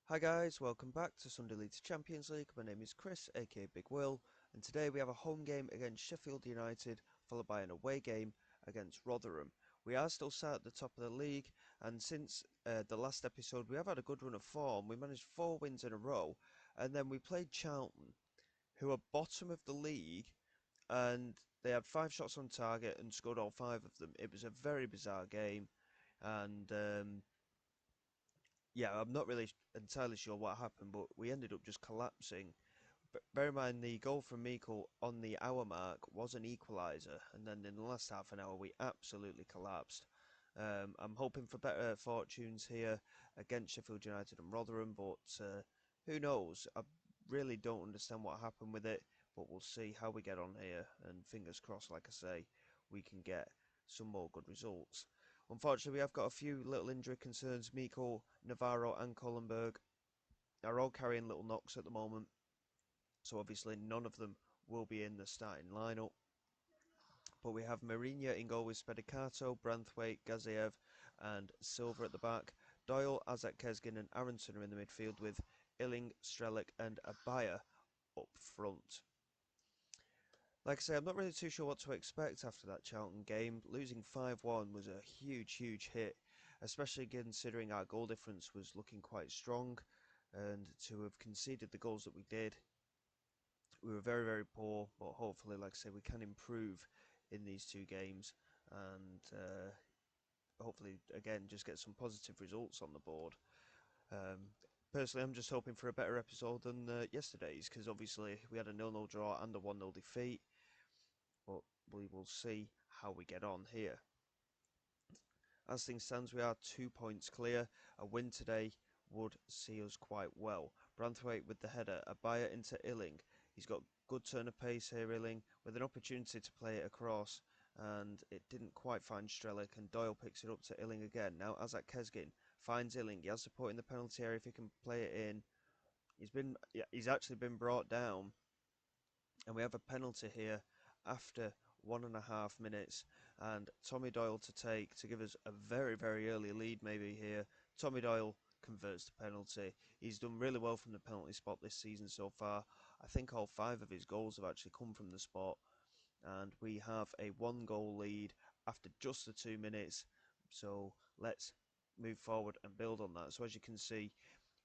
Hi guys, welcome back to Sunday Leeds Champions League. My name is Chris, aka Big Will, and today we have a home game against Sheffield United, followed by an away game against Rotherham. We are still sat at the top of the league, and since the last episode we have had a good run of form. We managed 4 wins in a row, and then we played Charlton, who are bottom of the league, and they had 5 shots on target and scored all 5 of them. It was a very bizarre game, and yeah, I'm not really entirely sure what happened, but we ended up just collapsing. But bear in mind, the goal from Mikel on the hour mark was an equaliser, and then in the last half an hour, we absolutely collapsed. I'm hoping for better fortunes here against Sheffield United and Rotherham, but who knows? I really don't understand what happened with it, but we'll see how we get on here, and fingers crossed, like I say, we can get some more good results. Unfortunately, we have got a few little injury concerns. Miko, Navarro, and Collenberg are all carrying little knocks at the moment, so obviously none of them will be in the starting lineup. But we have Mourinho in goal with Spedicato, Branthwaite, Gaziev, and Silva at the back. Doyle, Azak Kesgin, and Aronson are in the midfield with Illing, Strelic, and Abaya up front. Like I say, I'm not really too sure what to expect after that Charlton game. Losing 5-1 was a huge hit, especially considering our goal difference was looking quite strong, and to have conceded the goals that we did, we were very poor, but hopefully, like I say, we can improve in these 2 games, and hopefully, again, just get some positive results on the board. Um, Personally, I'm just hoping for a better episode than yesterday's, because obviously we had a 0-0 draw and a 1-0 defeat, but we will see how we get on here. As things stand, we are 2 points clear. A win today would see us quite well. Branthwaite with the header, a buyer into Illing. He's got good turn of pace here, Illing, with an opportunity to play it across, and it didn't quite find Strelic, and Doyle picks it up to Illing again. Now Azak Kesgin finds Illing. He has support in the penalty area if he can play it in. He's actually been brought down, and we have a penalty here after 1.5 minutes, and Tommy Doyle to take to give us a very early lead maybe here. Tommy Doyle converts the penalty. He's done really well from the penalty spot this season so far. I think all 5 of his goals have actually come from the spot, and we have a 1-goal lead after just the 2 minutes, so let's move forward and build on that. So as you can see,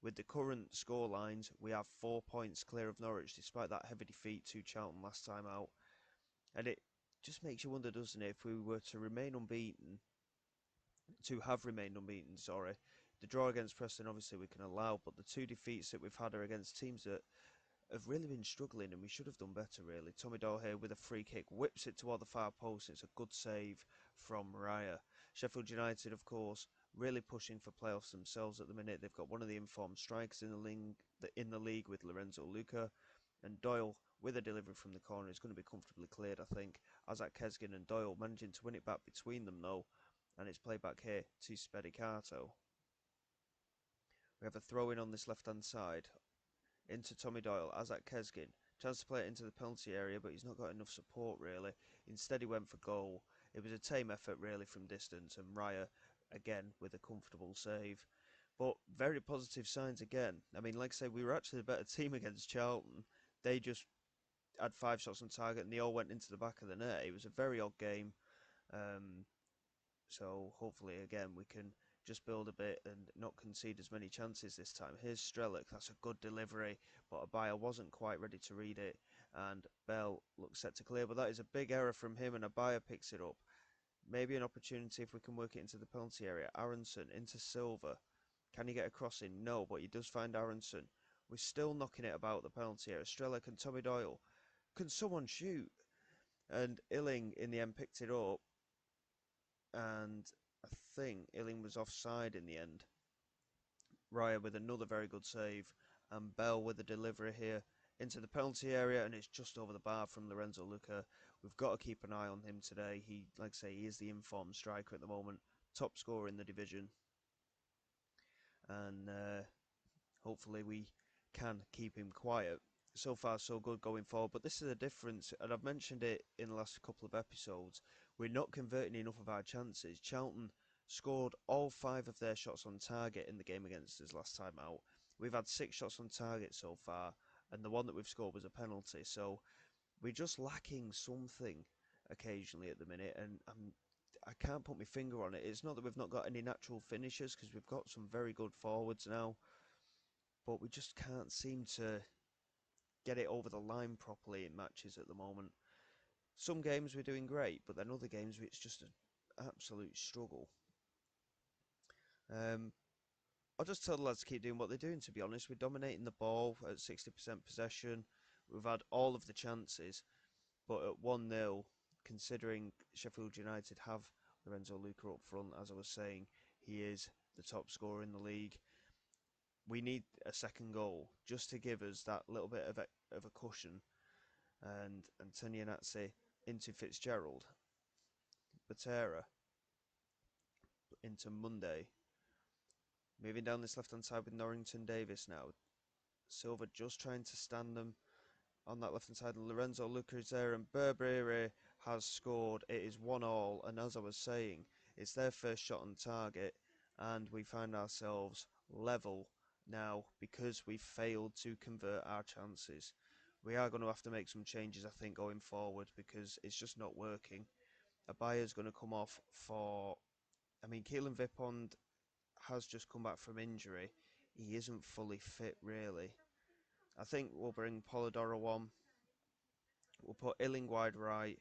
with the current score lines, we have 4 points clear of Norwich, despite that heavy defeat to Charlton last time out. And it just makes you wonder, doesn't it, if we were to remain unbeaten, to have remained unbeaten, sorry. The draw against Preston, obviously, we can allow, but the 2 defeats that we've had are against teams that have really been struggling, and we should have done better, really. Tommy Doyle here with a free kick, whips it toward the far post. It's a good save from Raya. Sheffield United, of course, really pushing for playoffs themselves at the minute. They've got one of the informed strikers in the league with Lorenzo Luca, and Doyle with a delivery from the corner is going to be comfortably cleared, I think. Azak Kesgin and Doyle managing to win it back between them, though, and it's played back here to Spedicato. We have a throw in on this left-hand side into Tommy Doyle, Azak Kesgin. Chance to play it into the penalty area, but he's not got enough support, really. Instead, he went for goal. It was a tame effort, really, from distance, and Raya, again, with a comfortable save. But very positive signs again. I mean, like I say, we were actually a better team against Charlton. They just had 5 shots on target, and they all went into the back of the net. It was a very odd game. Um, so hopefully, again, we can just build a bit and not concede as many chances this time. Here's Strelic, that's a good delivery, but Abaya wasn't quite ready to read it, and Bell looks set to clear, but that is a big error from him, and Abaya picks it up. Maybe an opportunity if we can work it into the penalty area. Aronson into Silva. Can he get a cross in? No, but he does find Aronson. We're still knocking it about the penalty area. Strelic and Tommy Doyle. Can someone shoot? And Illing in the end picked it up, and I think Illing was offside in the end. Raya with another very good save, and Bell with a delivery here into the penalty area, and it's just over the bar from Lorenzo Luca. We've got to keep an eye on him today. He, like I say, he is the informed striker at the moment, top scorer in the division, and hopefully we can keep him quiet. So far, so good going forward, but this is a difference, and I've mentioned it in the last couple of episodes. We're not converting enough of our chances. Charlton scored all 5 of their shots on target in the game against us last time out. We've had 6 shots on target so far, and the one that we've scored was a penalty. So we're just lacking something occasionally at the minute, and I can't put my finger on it. It's not that we've not got any natural finishers, because we've got some very good forwards now, but we just can't seem to get it over the line properly in matches at the moment. Some games we're doing great, but then other games it's just an absolute struggle. Um, I'll just tell the lads to keep doing what they're doing, to be honest. We're dominating the ball at 60% possession. We've had all of the chances, but at 1-0, considering Sheffield United have Lorenzo Luca up front, as I was saying, he is the top scorer in the league. We need a second goal just to give us that little bit of a cushion. And Antonianazzi into Fitzgerald, Batera into Monday. Moving down this left hand side with Norrington Davis now. Silva just trying to stand them on that left hand side. Lorenzo Luca is there, and Burberry has scored. It is 1-1, and as I was saying, it's their first shot on target, and we find ourselves level now because we failed to convert our chances. We are going to have to make some changes, I think, going forward, because it's just not working. Abaya's going to come off for... I mean, Keelan Vipond has just come back from injury. He isn't fully fit, really. I think we'll bring Polidoro on. We'll put Illing wide right,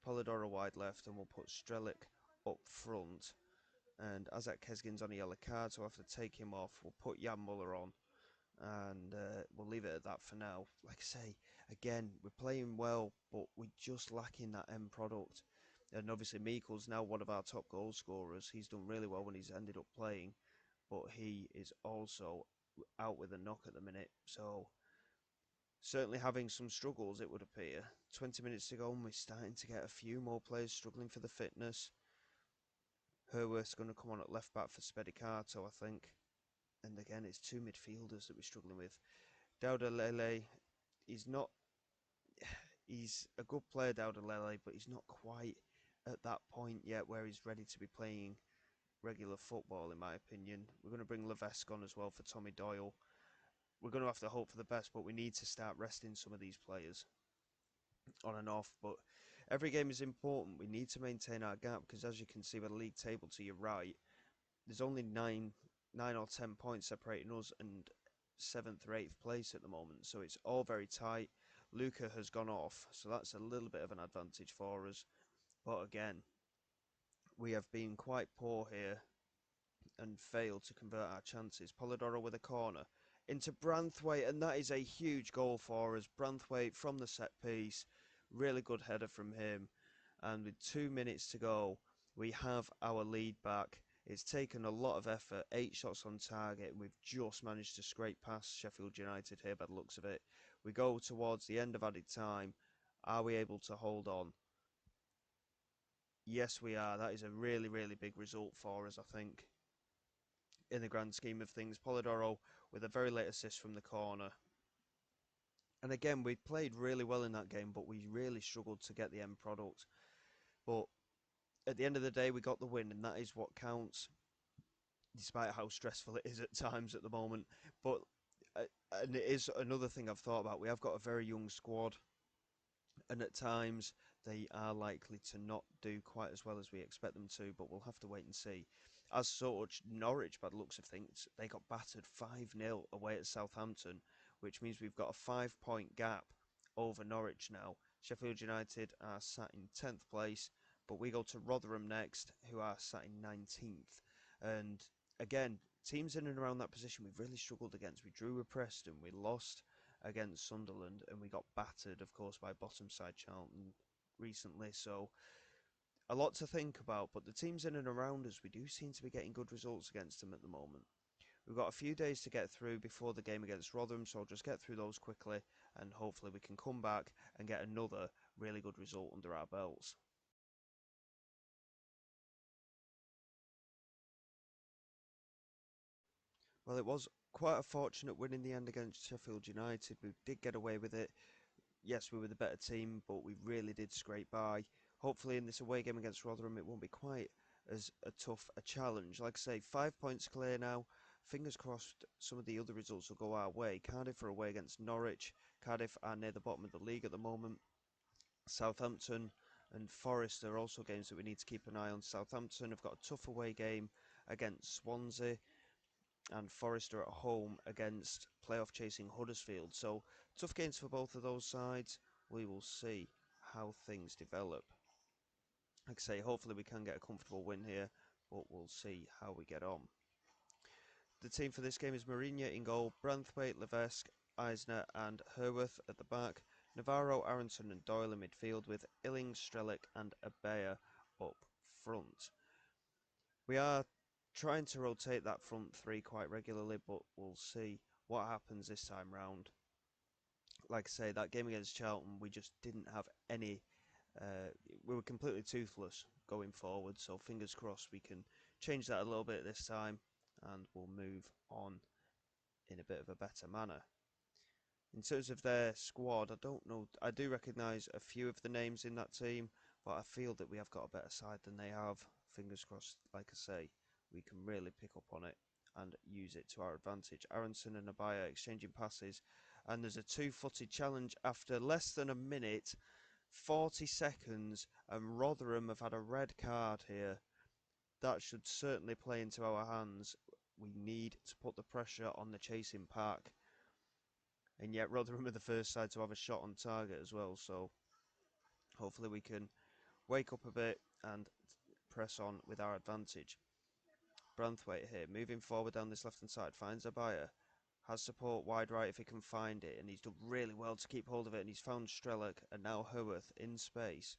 Polidoro wide left, and we'll put Strelic up front. And Azak Kesgin's on a yellow card, so I'll have to take him off. We'll put Jan Muller on, and we'll leave it at that for now. Like I say, again, we're playing well, but we're just lacking that end product. And obviously, Meikle's now one of our top goal scorers. He's done really well when he's ended up playing, but he is also out with a knock at the minute. So certainly having some struggles, it would appear. 20 minutes to go, and we're starting to get a few more players struggling for the fitness. Herworth's going to come on at left back for Spedicato, I think. And again, it's two midfielders that we're struggling with. Dauda Lele, he's not... He's a good player, Dauda Lele, but he's not quite at that point yet where he's ready to be playing regular football, in my opinion. We're going to bring Levesque on as well for Tommy Doyle. We're going to have to hope for the best, but we need to start resting some of these players on and off. But every game is important. We need to maintain our gap, because as you can see by the league table to your right, there's only nine or 10 points separating us and 7th or 8th place at the moment. So it's all very tight. Luca has gone off, so that's a little bit of an advantage for us. But again, we have been quite poor here and failed to convert our chances. Polidoro with a corner into Branthwaite, and that is a huge goal for us. Branthwaite from the set piece, really good header from him. And with 2 minutes to go, we have our lead back. It's taken a lot of effort, 8 shots on target, and we've just managed to scrape past Sheffield United here by the looks of it. We go towards the end of added time. Are we able to hold on? Yes, we are. That is a really, really big result for us, I think, in the grand scheme of things. Polidoro with a very late assist from the corner. And again, we played really well in that game, but we really struggled to get the end product. But at the end of the day, we got the win, and that is what counts, despite how stressful it is at times at the moment. But and it is another thing I've thought about. We have got a very young squad, and at times they are likely to not do quite as well as we expect them to, but we'll have to wait and see. As such, Norwich, by the looks of things, they got battered 5-0 away at Southampton, which means we've got a 5-point gap over Norwich now. Sheffield United are sat in 10th place, but we go to Rotherham next, who are sat in 19th. And again, teams in and around that position we've really struggled against. We drew with Preston, we lost against Sunderland, and we got battered, of course, by bottom side Charlton recently. So a lot to think about, but the teams in and around us, we do seem to be getting good results against them at the moment. We've got a few days to get through before the game against Rotherham, so I'll just get through those quickly, and hopefully we can come back and get another really good result under our belts. Well, it was quite a fortunate win in the end against Sheffield United. We did get away with it. Yes, we were the better team, but we really did scrape by. Hopefully in this away game against Rotherham, it won't be quite as a tough a challenge. Like I say, 5 points clear now, fingers crossed some of the other results will go our way. Cardiff are away against Norwich. Cardiff are near the bottom of the league at the moment. Southampton and Forest are also games that we need to keep an eye on. Southampton have got a tough away game against Swansea, and Forest are at home against playoff chasing Huddersfield. So tough games for both of those sides. We will see how things develop. Like I say, hopefully we can get a comfortable win here, but we'll see how we get on. The team for this game is Mourinho in goal, Branthwaite, Levesque, Eisner and Herworth at the back, Navarro, Aronson and Doyle in midfield, with Illing, Strelic and Abea up front. We are trying to rotate that front three quite regularly, but we'll see what happens this time round. Like I say, that game against Charlton, we just didn't have any. We were completely toothless going forward, so fingers crossed we can change that a little bit this time, and we'll move on in a bit of a better manner. In terms of their squad, I don't know. I do recognise a few of the names in that team, but I feel that we have got a better side than they have. Fingers crossed, like I say, we can really pick up on it and use it to our advantage. Aronson and Abaya exchanging passes, and there's a two-footed challenge after less than a minute, 40 seconds, and Rotherham have had a red card here. That should certainly play into our hands. We need to put the pressure on the chasing pack. And yet Rotherham are the first side to have a shot on target as well, so hopefully we can wake up a bit and press on with our advantage. Branthwaite here, moving forward down this left-hand side, finds Abaya, has support wide right if he can find it, and he's done really well to keep hold of it, and he's found Strelic, and now Herworth in space.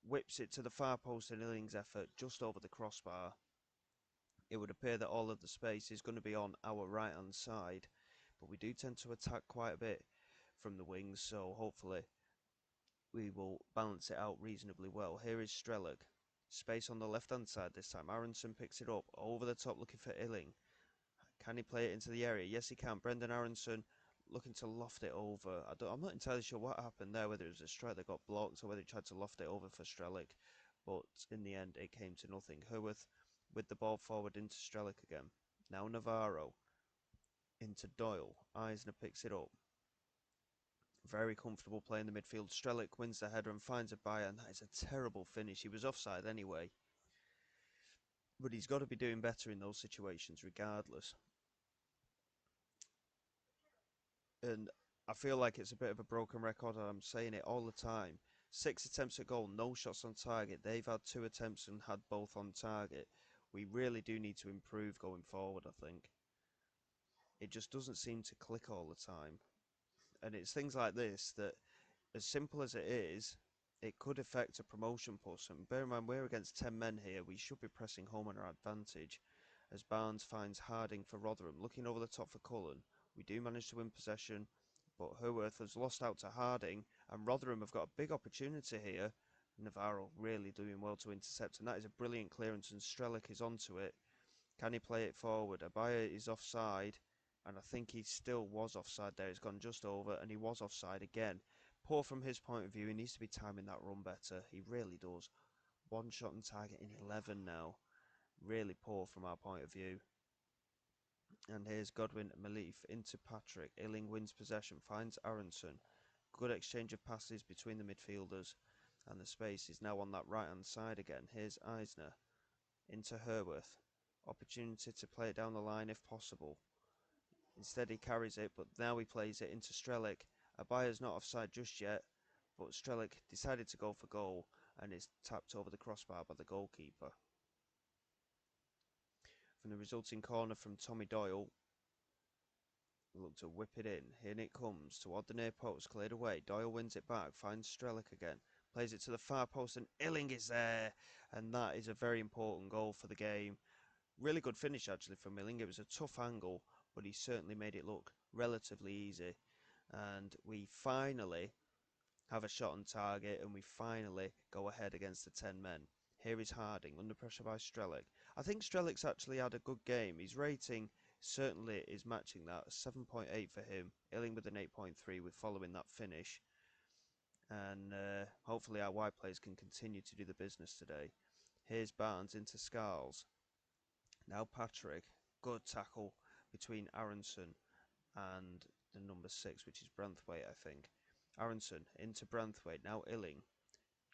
Whips it to the far post in Illing's effort, just over the crossbar. It would appear that all of the space is going to be on our right-hand side, but we do tend to attack quite a bit from the wings, so hopefully we will balance it out reasonably well. Here is Strelic. Space on the left-hand side this time. Aronson picks it up, over the top looking for Illing. Can he play it into the area? Yes, he can. Brendan Aronson looking to loft it over. I'm not entirely sure what happened there, whether it was a strike that got blocked or whether he tried to loft it over for Strelic, but in the end it came to nothing. Herworth with the ball forward into Strelic again. Now Navarro into Doyle. Eisner picks it up. Very comfortable play in the midfield. Strelic wins the header and finds a buyer, and that is a terrible finish. He was offside anyway, but he's got to be doing better in those situations regardless. And I feel like it's a bit of a broken record, and I'm saying it all the time. 6 attempts at goal, no shots on target. They've had 2 attempts and had both on target. We really do need to improve going forward, I think. It just doesn't seem to click all the time. And it's things like this that, as simple as it is, it could affect a promotion push. And bear in mind, we're against 10 men here. We should be pressing home on our advantage. As Barnes finds Harding for Rotherham. Looking over the top for Cullen. We do manage to win possession, but Herworth has lost out to Harding, and Rotherham have got a big opportunity here. Navarro really doing well to intercept, and that is a brilliant clearance, and Strelic is onto it. Can he play it forward? Abaya is offside, and I think he still was offside there. It's gone just over, and he was offside again. Poor from his point of view. He needs to be timing that run better. He really does. 1 shot on target in 11 now. Really poor from our point of view. And here's Godwin Malif into Patrick. Illing wins possession, finds Aronson. Good exchange of passes between the midfielders. And the space is now on that right-hand side again. Here's Eisner into Herworth. Opportunity to play it down the line if possible. Instead he carries it, but now he plays it into Strelic. Abaya's not offside just yet, but Strelic decided to go for goal and is tapped over the crossbar by the goalkeeper. From the resulting corner from Tommy Doyle, look to whip it in. Here it comes toward the near post, cleared away. Doyle wins it back, finds Strelic again, plays it to the far post, and Illing is there. And that is a very important goal for the game. Really good finish actually from Illing. It was a tough angle, but he certainly made it look relatively easy. And we finally have a shot on target, and we finally go ahead against the 10 men. Here is Harding, under pressure by Strelic. I think Strelic's actually had a good game. His rating certainly is matching that. 7.8 for him. Illing with an 8.3 with following that finish. And hopefully our wide players can continue to do the business today. Here's Barnes into Scarles. Now Patrick. Good tackle between Aronson and the number 6, which is Branthwaite, I think. Aronson into Branthwaite, now Illing.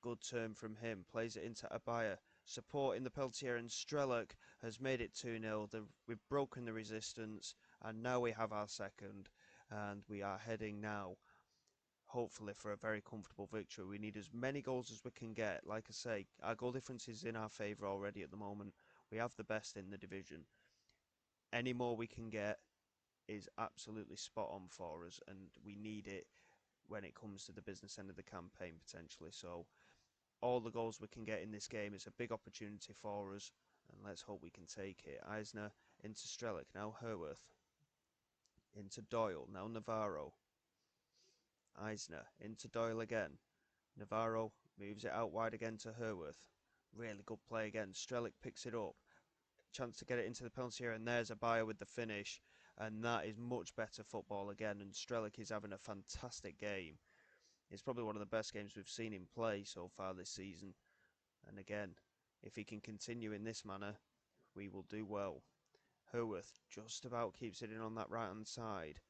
Good turn from him, plays it into Abaya, supporting the Peltier, and Strelak has made it 2-0. We've broken the resistance, and now we have our second, and we are heading now, hopefully, for a very comfortable victory. We need as many goals as we can get. Like I say, our goal difference is in our favour already at the moment. We have the best in the division. Any more we can get is absolutely spot on for us, and we need it when it comes to the business end of the campaign potentially. So all the goals we can get in this game is a big opportunity for us, and let's hope we can take it. Eisner into Strelic, now Herworth, into Doyle, now Navarro. Eisner into Doyle again. Navarro moves it out wide again to Herworth. Really good play again. Strelic picks it up. Chance to get it into the penalty area, and there's a buyer with the finish, and that is much better football again, and Strelic is having a fantastic game. It's probably one of the best games we've seen him play so far this season, and again, if he can continue in this manner, we will do well. Herworth just about keeps it in on that right hand side.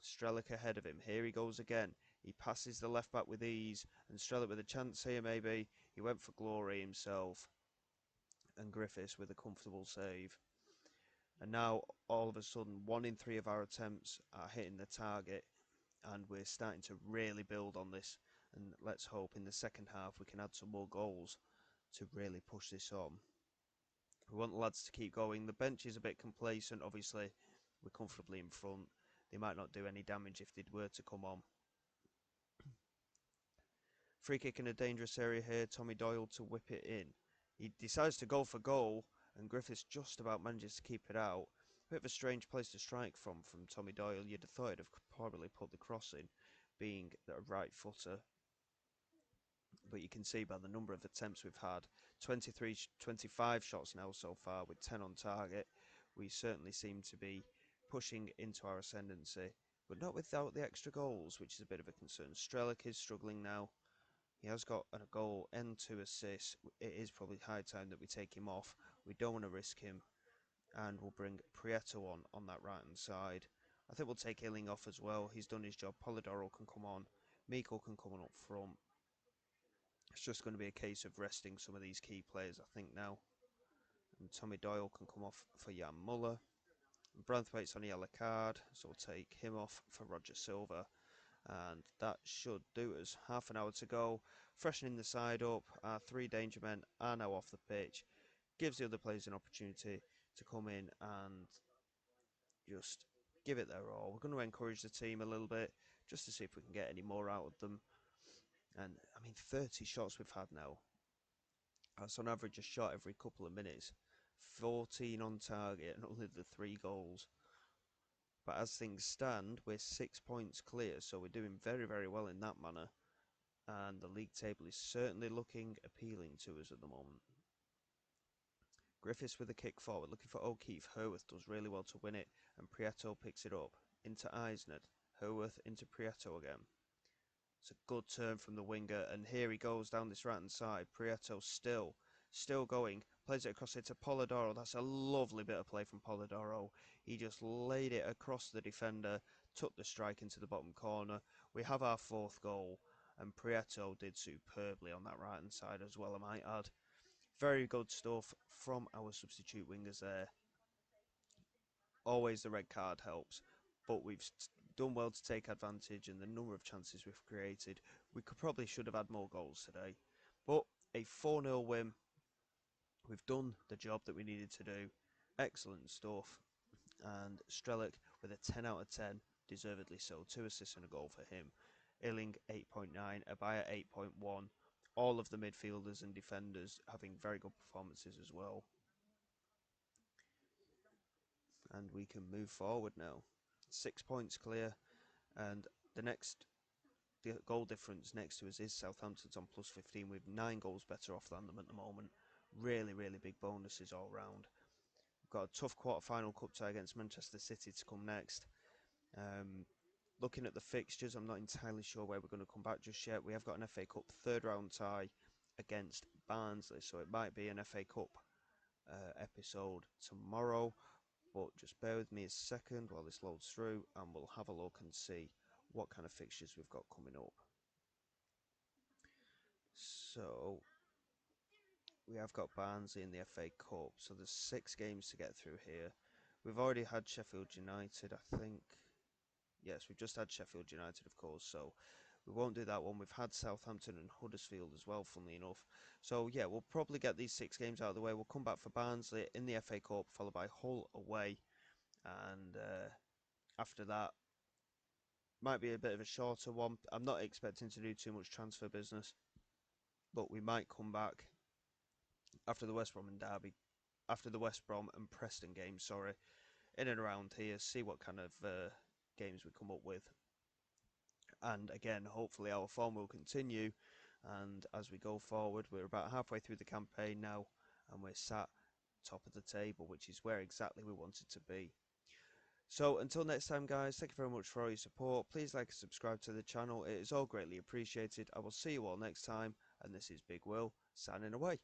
Strelic ahead of him. Here he goes again. He passes the left back with ease, and Strelic with a chance here maybe. He went for glory himself, and Griffiths with a comfortable save. And now, all of a sudden, 1 in 3 of our attempts are hitting the target, and we're starting to really build on this. And let's hope in the second half we can add some more goals to really push this on. We want the lads to keep going. The bench is a bit complacent, obviously. We're comfortably in front. They might not do any damage if they were to come on. Free kick in a dangerous area here. Tommy Doyle to whip it in. He decides to go for goal, and Griffiths just about manages to keep it out. A bit of a strange place to strike from Tommy Doyle. You'd have thought he'd have probably put the cross in, being a right footer. But you can see by the number of attempts we've had, 25 shots now so far with 10 on target. We certainly seem to be pushing into our ascendancy, but not without the extra goals, which is a bit of a concern. Strelic is struggling now. He has got a goal and 2 assists. It is probably high time that we take him off. We don't want to risk him, and we'll bring Prieto on that right hand side. I think we'll take Illing off as well. He's done his job. Polidoro can come on. Miko can come on up front. It's just going to be a case of resting some of these key players, I think, now. And Tommy Doyle can come off for Jan Muller. Branthwaite's on a yellow card, so we'll take him off for Roger Silva. And that should do us. Half an hour to go. Freshening the side up. Our 3 danger men are now off the pitch. Gives the other players an opportunity to come in and just give it their all. We're going to encourage the team a little bit, just to see if we can get any more out of them. And, I mean, 30 shots we've had now. That's on average a shot every couple of minutes. 14 on target and only the 3 goals. But as things stand, we're 6 points clear, so we're doing very, very well in that manner. And the league table is certainly looking appealing to us at the moment. Griffiths with a kick forward, looking for O'Keefe. Herworth does really well to win it, and Prieto picks it up. Into Eisner. Herworth into Prieto again. It's a good turn from the winger, and here he goes down this right hand side. Prieto still going, plays it across here to Polidoro. That's a lovely bit of play from Polidoro. He just laid it across the defender, took the strike into the bottom corner. We have our 4th goal, and Prieto did superbly on that right hand side as well, I might add. Very good stuff from our substitute wingers there. Always the red card helps, but we've done well to take advantage, and the number of chances we've created, we should have had more goals today. But a 4-0 win. We've done the job that we needed to do. Excellent stuff. And Strelic with a 10 out of 10, deservedly so. 2 assists and a goal for him. Illing 8.9, Abaya 8.1. All of the midfielders and defenders having very good performances as well. And we can move forward now. 6 points clear, and the goal difference next to us is Southampton's on plus 15 with 9 goals better off than them at the moment. Really, really big bonuses all round. We've got a tough quarter-final cup tie against Manchester City to come next. Looking at the fixtures, I'm not entirely sure where we're going to come back just yet. We have got an FA Cup 3rd round tie against Barnsley, so it might be an FA Cup episode tomorrow. But just bear with me a second while this loads through, and we'll have a look and see what kind of fixtures we've got coming up. So we have got Barnsley in the FA Cup, so there's 6 games to get through here. We've already had Sheffield United, I think. Yes, we've just had Sheffield United, of course, so we won't do that one. We've had Southampton and Huddersfield as well, funnily enough. So yeah, we'll probably get these 6 games out of the way. We'll come back for Barnsley in the FA Cup, followed by Hull away, and after that, might be a bit of a shorter one. I'm not expecting to do too much transfer business, but we might come back after the West Brom and Derby, after the West Brom and Preston games, sorry, in and around here, see what kind of games we come up with. And again, hopefully our form will continue. And as we go forward, we're about halfway through the campaign now, and we're sat top of the table, which is where exactly we wanted to be. So until next time, guys, thank you very much for all your support. Please like and subscribe to the channel. It is all greatly appreciated. I will see you all next time, and this is Big Will signing away.